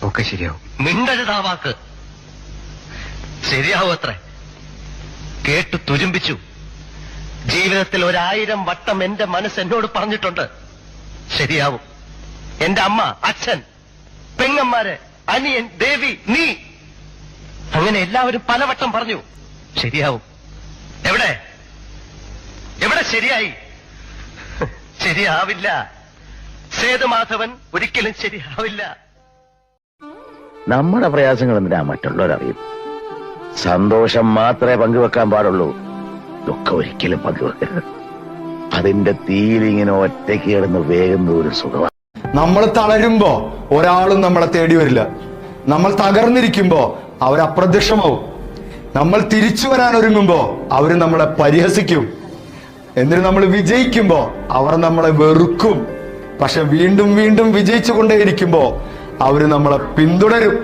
ഒക്കെ ശരിയാവും. മിണ്ടരുതാ വാക്ക്. ശരിയാവും അത്രേ. കേട്ടു തുരുമ്പിച്ചു. ജീവിതത്തിൽ 1000 വട്ടം എന്റെ മനസ്സ് എന്നോട് പറഞ്ഞിട്ടുണ്ട് ശരിയാവും. എന്റെ അമ്മ, അച്ഛൻ, പെങ്ങന്മാര്, അനിയൻ, ദേവി, നീ, അങ്ങനെ എല്ലാവരും പലവട്ടം പറഞ്ഞു ശരിയാവും. എവിടെ എവിടെ ശരിയായി? ശരിയാവില്ല. സേതുമാധവൻ ഒരിക്കലും ശരിയാവില്ല. നമ്മുടെ പ്രയാസങ്ങൾ എന്തിനാ മറ്റുള്ളവരറിയും? സന്തോഷം മാത്രമേ പങ്കുവെക്കാൻ പാടുള്ളൂ. ദുഃഖം ഒരിക്കലും പങ്കുവെക്കരുത്. അതിന്റെ തീയിലിങ്ങനെ ഒറ്റയ്ക്ക് കിടന്ന് വേഗുന്ന ഒരു സുഖമാണ്. നമ്മൾ തളരുമ്പോ ഒരാളും നമ്മളെ തേടി വരില്ല. നമ്മൾ തകർന്നിരിക്കുമ്പോ അവർ അപ്രത്യക്ഷമാവും. നമ്മൾ തിരിച്ചു വരാൻ ഒരുങ്ങുമ്പോ അവര് നമ്മളെ പരിഹസിക്കും. എന്നിട്ട് നമ്മൾ വിജയിക്കുമ്പോ അവർ നമ്മളെ വെറുക്കും. പക്ഷെ വീണ്ടും വീണ്ടും വിജയിച്ചു കൊണ്ടേയിരിക്കുമ്പോ അവര് നമ്മളെ പിന്തുടരും.